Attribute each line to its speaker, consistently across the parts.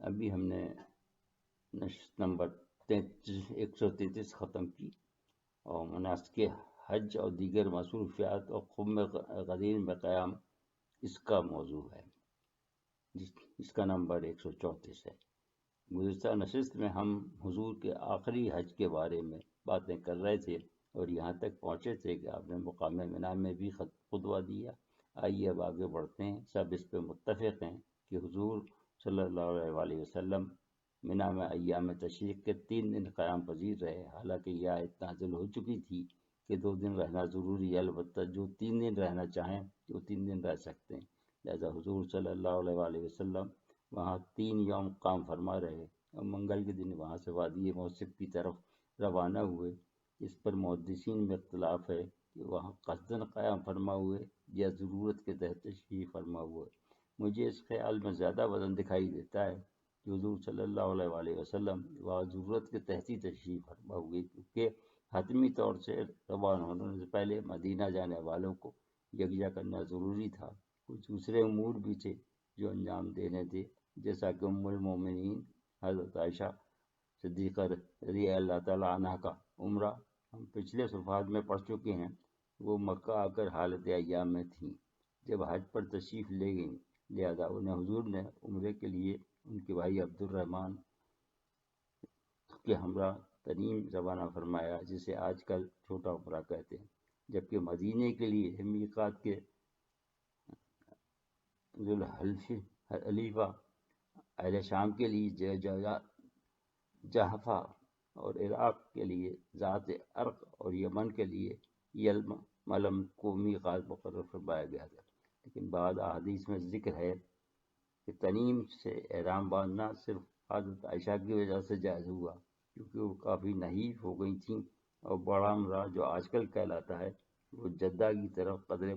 Speaker 1: ابھی ہم نے نشست نمبر 133 ختم کی اور مناسک حج اور دیگر مصروفیات اور خم غدیر میں قیام اس کا موضوع ہے، اس کا نمبر 134 ہے۔ گزشتہ نشست میں ہم حضور کے آخری حج کے بارے میں باتیں کر رہے تھے اور یہاں تک پہنچے تھے کہ آپ نے مقام منی میں بھی خطبہ دیا۔ آئیے اب آگے بڑھتے ہیں۔ سب اس پہ متفق ہیں کہ حضور صلی اللہ علیہ وسلم منی میں ایام تشریق کے 3 دن قیام پذیر رہے، حالانکہ یہ آیت نازل ہو چکی تھی کہ 2 دن رہنا ضروری ہے، البتہ جو 3 دن رہنا چاہیں وہ 3 دن رہ سکتے ہیں۔ لہذا حضور صلی اللہ علیہ وسلم وہاں 3 یوم قیام فرما رہے اور منگل کے دن وہاں سے وادی موصب کی طرف روانہ ہوئے۔ اس پر محدثین میں اختلاف ہے کہ وہاں قصداً قیام فرما ہوئے یا ضرورت کے تحت تشریف فرما ہوئے۔ مجھے اس خیال میں زیادہ وزن دکھائی دیتا ہے کہ حضور صلی اللہ علیہ وسلم وہاں ضرورت کے تحت ہی تشریف فرما ہوئے، کیونکہ حتمی طور سے روانہ ہونے سے پہلے مدینہ جانے والوں کو یکجا کرنا ضروری تھا۔ کچھ دوسرے امور بھی تھے جو انجام دینے تھے، جیسا کہ ام المومنین حضرت عائشہ صدیقہ رضی اللہ تعالیٰ عنہ کا عمرہ ہم پچھلے صفحات میں پڑھ چکے ہیں۔ وہ مکہ آ کر حالت ایام میں تھیں جب حج پر تشریف لے گئیں، لہذا انہیں حضور نے عمرے کے لیے ان کے بھائی عبد الرحمن کے ہمراہ تنعیم روانہ فرمایا، جسے آج کل چھوٹا عمرہ کہتے ہیں، جبکہ مدینے کے لیے میقات کے ذوالحلیفہ، اہل شام کے لیے جحفہ اور عراق کے لیے ذات عرق اور یمن کے لیے یلملم کو میقات مقرر فرمایا گیا تھا۔ لیکن بعض احادیث میں ذکر ہے کہ تنعیم سے احرام باندھنا صرف حضرت عائشہ کی وجہ سے جائز ہوا، کیونکہ وہ کافی نحیف ہو گئی تھیں اور بڑا عمرہ جو آج کل کہلاتا ہے وہ جدہ کی طرف قدر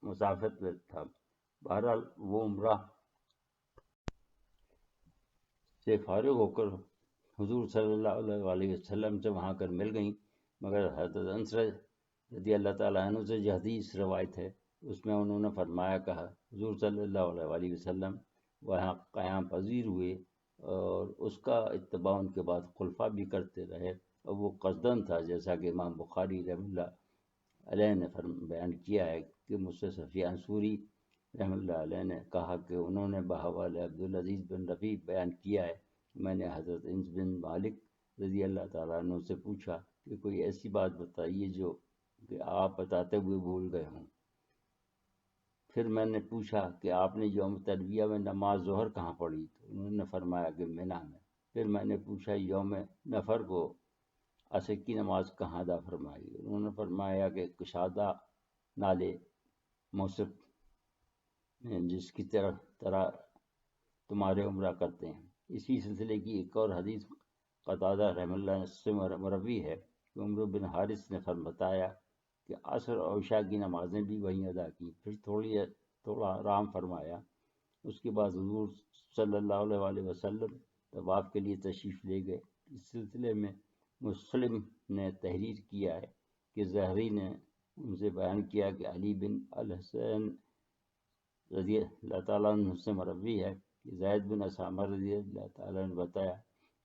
Speaker 1: مسافت میں تھا۔ بہرحال وہ عمرہ سے فارغ ہو کر حضور صلی اللہ علیہ وسلم سے وہاں کر مل گئیں، مگر حضرت انس رضی اللہ تعالیٰ عنہ سے جو حدیث روایت ہے اس میں انہوں نے فرمایا کہا حضور صلی اللہ علیہ وسلم وہاں قیام پذیر ہوئے اور اس کا اتباع ان کے بعد خلفاء بھی کرتے رہے، اور وہ قصداً تھا، جیسا کہ امام بخاری رحمہ اللہ علیہ نے بیان کیا ہے کہ مجھ سے سفیان ثوری رحمہ اللہ علیہ نے کہا کہ انہوں نے بحوالہ عبدالعزیز بن رفیع بیان کیا ہے، میں نے حضرت انس بن مالک رضی اللہ تعالیٰ عنہ سے پوچھا کہ کوئی ایسی بات بتائیے جو کہ آپ بتاتے ہوئے بھول گئے ہوں۔ پھر میں نے پوچھا کہ آپ نے یوم ترویہ میں نماز ظہر کہاں پڑھی؟ تو انہوں نے فرمایا کہ منی میں۔ پھر میں نے پوچھا یوم نفر کو عصر کی نماز کہاں ادا فرمائی؟ انہوں نے فرمایا کہ کشادہ نالے موصب جس کی طرح تمہارے عمرہ کرتے ہیں۔ اسی سلسلے کی ایک اور حدیث قتادہ رحمہ اللہ سے مروی ہے کہ عمرو بن حارث نے بتایا کہ عصر اور عشاء کی نمازیں بھی وہیں ادا کی، پھر تھوڑا آرام فرمایا۔ اس کے بعد حضور صلی اللہ علیہ وسلم طواف کے لیے تشریف لے گئے۔ اس سلسلے میں مسلم نے تحریر کیا ہے کہ زہری نے ان سے بیان کیا کہ علی بن الحسین رضی اللہ تعالیٰ عنہ سے مروی ہے کہ زید بن اسامہ رضی اللہ تعالیٰ نے بتایا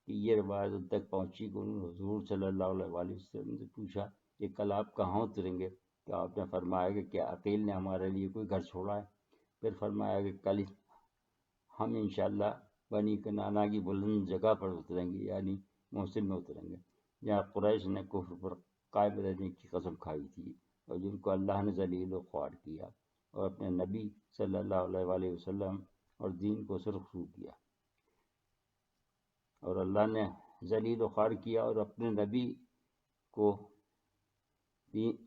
Speaker 1: کہ یہ روایت ان تک پہنچی کہ انہوں نے حضور صلی اللہ علیہ وسلم سے پوچھا کہ کل آپ کہاں اتریں گے؟ کہ آپ نے فرمایا کہ کیا عقیل نے ہمارے لیے کوئی گھر چھوڑا ہے؟ پھر فرمایا کہ کل ہم انشاءاللہ بنی کنانہ کی بلند جگہ پر اتریں گے، یعنی موصل میں اتریں گے، جہاں قریش نے کفر پر قائم رہنے کی قسم کھائی تھی اور جن کو اللہ نے ذلیل و خوار کیا اور اپنے نبی صلی اللہ علیہ وسلم اور دین کو سرخرو کیا، اور اللہ نے ذلیل و خوار کیا اور اپنے نبی کو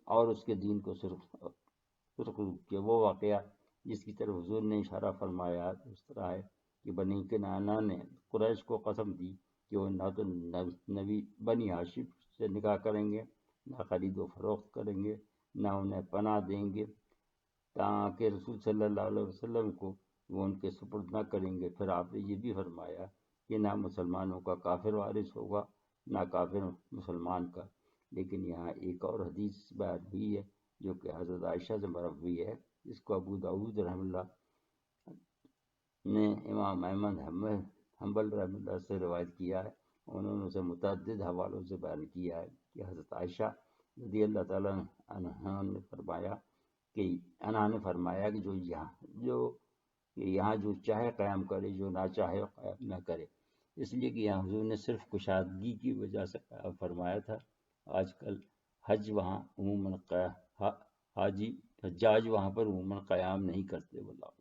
Speaker 1: اور اس کے دین کو سرخرو کیا۔ وہ واقعہ جس کی طرف حضور نے اشارہ فرمایا اس طرح ہے کہ بنی کنانہ نے قریش کو قسم دی کہ وہ نہ تو نبی بنی ہاشم سے نکاح کریں گے، نہ خرید و فروخت کریں گے، نہ انہیں پناہ دیں گے تاکہ رسول صلی اللہ علیہ وسلم کو وہ ان کے سپرد نہ کریں گے۔ پھر آپ نے یہ بھی فرمایا کہ نہ مسلمانوں کا کافر وارث ہوگا نہ کافر مسلمان کا۔ لیکن یہاں ایک اور حدیث بیان ہوئی ہے جو کہ حضرت عائشہ سے مروی ہے، جس کو ابو داؤد رحمہ اللہ نے امام احمد حنبل رحمہ اللہ سے روایت کیا ہے، انہوں نے اسے متعدد حوالوں سے بیان کیا ہے کہ حضرت عائشہ رضی اللہ تعالیٰ عنہا نے فرمایا کہ یہاں جو چاہے قیام کرے، جو نہ چاہے قیام نہ کرے، اس لیے کہ یہاں حضور نے صرف کشادگی کی وجہ سے قیام فرمایا تھا۔ آج کل حج وہاں عموماً حجاج وہاں پر عموماً قیام نہیں کرتے۔ واللہ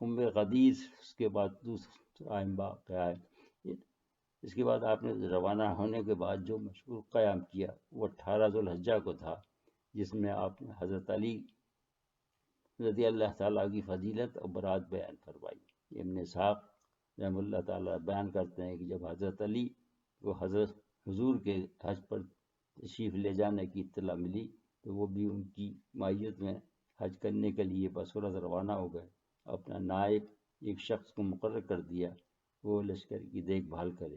Speaker 1: خم غدیر، اس کے بعد دوسرا اہم واقعہ ہے۔ اس کے بعد آپ نے روانہ ہونے کے بعد جو مشہور قیام کیا وہ 18 ذوالحجہ کو تھا، جس میں آپ نے حضرت علی رضی اللہ تعالیٰ کی فضیلت اور برات بیان فرمائی۔ ابن اسحاق رحمہ اللہ تعالیٰ بیان کرتے ہیں کہ جب حضرت علی کو حضرت حضور کے حج پر تشریف لے جانے کی اطلاع ملی تو وہ بھی ان کی معیت میں حج کرنے کے لیے بصورت روانہ ہو گئے۔ اپنا نائب ایک شخص کو مقرر کر دیا، وہ لشکر کی دیکھ بھال کرے۔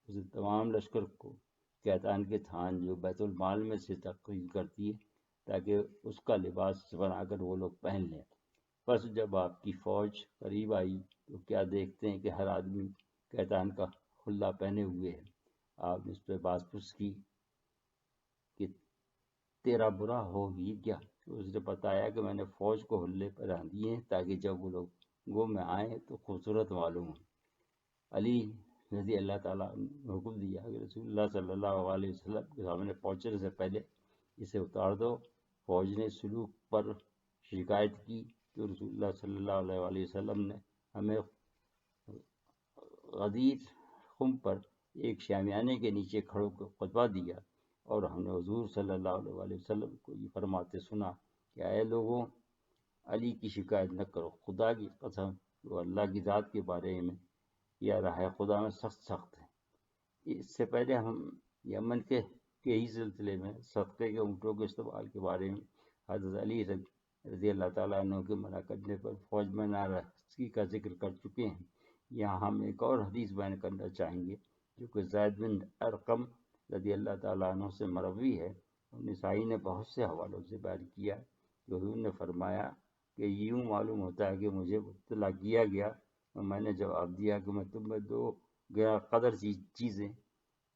Speaker 1: اسے تمام لشکر کو کیتان کے تھان جو بیت المال میں سے تقسیم کرتی ہے تاکہ اس کا لباس بنا کر وہ لوگ پہن لیں۔ بس جب آپ کی فوج قریب آئی تو کیا دیکھتے ہیں کہ ہر آدمی کیتان کا حلہ پہنے ہوئے ہے۔ آپ نے اس پہ بات پوچھ کی کہ تیرا برا ہو ہی کیا؟ اس نے بتایا کہ میں نے فوج کو حلے پہنا دیے ہیں تاکہ جب وہ لوگ گو میں آئیں تو خوبصورت معلوم ہو۔ علی رضی اللہ تعالیٰ نے حکم دیا کہ رسول اللہ صلی اللہ علیہ وسلم کے سامنے پہنچنے سے پہلے اسے اتار دو۔ فوج نے سلوک پر شکایت کی تو رسول اللہ صلی اللہ علیہ وسلم نے ہمیں غدیر خم پر ایک شامیانے کے نیچے کھڑو کر خطبہ دیا، اور ہم نے حضور صلی اللہ علیہ وسلم کو یہ فرماتے سنا کہ اے لوگوں، علی کی شکایت نہ کرو، خدا کی قسم وہ اللہ کی ذات کے بارے میں یا راہ خدا میں سخت ہے۔ اس سے پہلے ہم یمن کے ہی سلسلے میں صدقے کے اونٹوں کے استعمال کے بارے میں حضرت علی رضی اللہ تعالیٰ عنہ کے منع کرنے پر فوج میں ناراضگی کا ذکر کر چکے ہیں۔ یہاں ہم ایک اور حدیث بیان کرنا چاہیں گے جو کہ زید بن ارقم رضی اللہ تعالیٰ عنہ سے مروی ہے، اور نسائی نے بہت سے حوالوں سے بیان کیا کہ حضور نے فرمایا کہ یوں معلوم ہوتا ہے کہ مجھے مطلع کیا گیا اور میں نے جواب دیا کہ میں تم میں دو گرا قدر چیزیں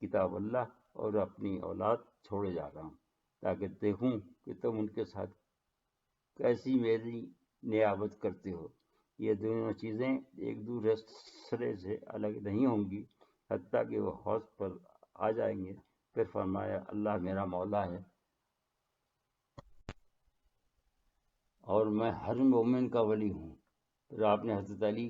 Speaker 1: کتاب اللہ اور اپنی اولاد چھوڑے جا رہا ہوں تاکہ دیکھوں کہ تم ان کے ساتھ کیسی میری نیابت کرتے ہو۔ یہ دونوں چیزیں ایک دوسرے سے الگ نہیں ہوں گی حتیٰ کہ وہ حوض پر آ جائیں گے۔ پھر فرمایا اللہ میرا مولا ہے اور میں ہر مومن کا ولی ہوں۔ پھر آپ نے حضرت علی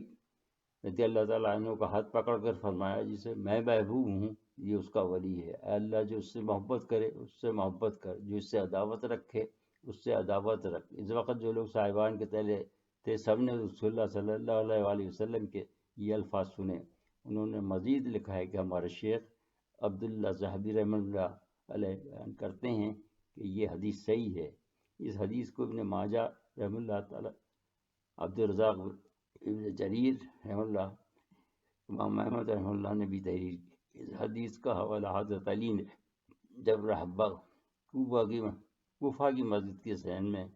Speaker 1: رضی اللہ تعالیٰ عنہ کا ہاتھ پکڑ کر فرمایا جسے میں محبوب ہوں یہ اس کا ولی ہے۔ اے اللہ جو اس سے محبت کرے اس سے محبت کر، جو اس سے عداوت رکھے اس سے عداوت رکھ۔ اس وقت جو لوگ صاحبان کے تلے تھے سب نے رسول اللہ صلی اللہ علیہ وسلم کے یہ الفاظ سنے۔ انہوں نے مزید لکھا ہے کہ ہمارے شیخ عبداللہ ذہبی رحمہ اللہ علیہ بیان کرتے ہیں کہ یہ حدیث صحیح ہے۔ اس حدیث کو ابن ماجہ رحمہ اللہ تعالیٰ، عبدالرزاق ابن جریر رحمہ اللہ، امام احمد رحمہ اللہ نے بھی تحریر کی۔ اس حدیث کا حوالہ حضرت علی نے جب رہبہ کوفہ کی مسجد کے ذہن میں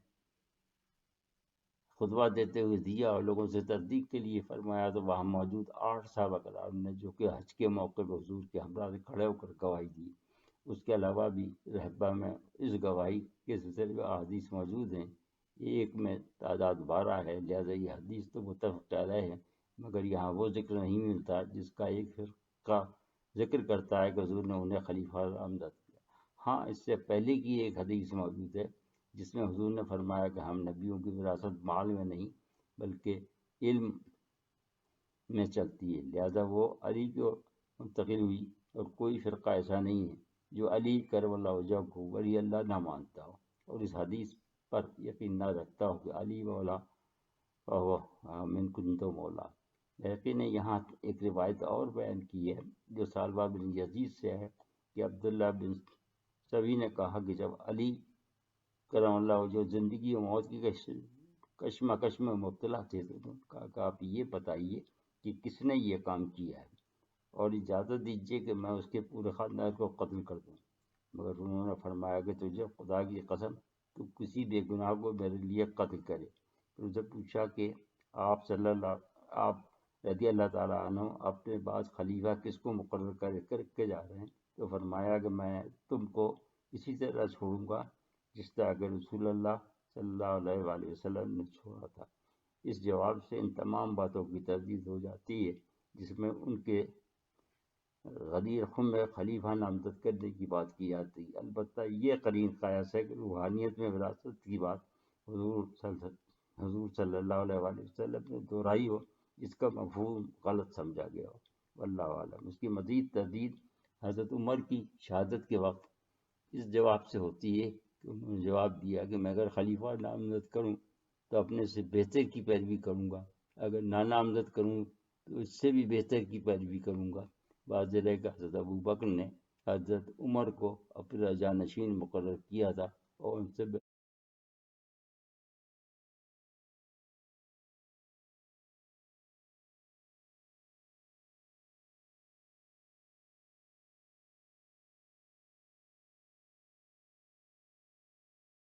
Speaker 1: خطبہ دیتے ہوئے دیا اور لوگوں سے تصدیق کے لیے فرمایا تو وہاں موجود 8 صحابہ کرام نے جو کہ حج کے موقع پر حضور کے ہمراہ کھڑے ہو کر گواہی دی۔ اس کے علاوہ بھی رہبہ میں اس گواہی کے سلسلے میں احادیث موجود ہیں۔ ایک میں تعداد 12 ہے، لہذا یہ حدیث تو متفق علیہ ہے، مگر یہاں وہ ذکر نہیں ملتا جس کا ایک فرقہ ذکر کرتا ہے کہ حضور نے انہیں خلیفہ نامزد کیا۔ ہاں، اس سے پہلے کی ایک حدیث موجود ہے جس میں حضور نے فرمایا کہ ہم نبیوں کی وراثت مال میں نہیں بلکہ علم میں چلتی ہے، لہذا وہ علی کو منتقل ہوئی، اور کوئی فرقہ ایسا نہیں ہے جو علی کرم اللہ وجہہ کو ولی اللہ نہ مانتا ہو اور اس حدیث پر یقین نہ رکھتا ہو کہ علی مولا من کنت مولا۔ لیکن نے یہاں ایک روایت اور بیان کی ہے جو سالبہ بن یزید سے ہے کہ عبداللہ بن سبی نے کہا کہ جب علی کرم اللہ جو زندگی و موت کی کشمکش میں مبتلا تھے تو انہوں نے کہا کہ آپ یہ بتائیے کہ کس نے یہ کام کیا ہے اور اجازت دیجیے کہ میں اس کے پورے خاندان کو قتل کر دوں، مگر انہوں نے فرمایا کہ تجھے خدا کی قسم تو کسی بے گناہ کو میرے لیے قتل کرے۔ پھر اسے پوچھا کہ آپ رضی اللہ تعالیٰ عنہ اپنے بعد خلیفہ کس کو مقرر کر کے جا رہے ہیں؟ تو فرمایا کہ میں تم کو اسی طرح چھوڑوں گا جس طرح کہ رسول اللہ صلی اللہ علیہ وآلہ وسلم نے چھوڑا تھا۔ اس جواب سے ان تمام باتوں کی تردید ہو جاتی ہے جس میں ان کے غدیر خم میں خلیفہ نامزد کرنے کی بات کی جاتی ہے۔ البتہ یہ قرین قیاس ہے کہ روحانیت میں وراثت کی بات حضور صلی اللہ علیہ وآلہ وسلم نے دہرائی ہو، اس کا مفہوم غلط سمجھا گیا ہو، واللہ عالم۔ اس کی مزید تردید حضرت عمر کی شہادت کے وقت اس جواب سے ہوتی ہے کہ انہوں نے جواب دیا کہ میں اگر خلیفہ نامزد کروں تو اپنے سے بہتر کی پیروی کروں گا، اگر نامزد کروں تو اس سے بھی بہتر کی پیروی کروں گا۔ واضح ہے کہ حضرت ابوبکر نے حضرت عمر کو اپنا جانشین مقرر کیا تھا اور ان سے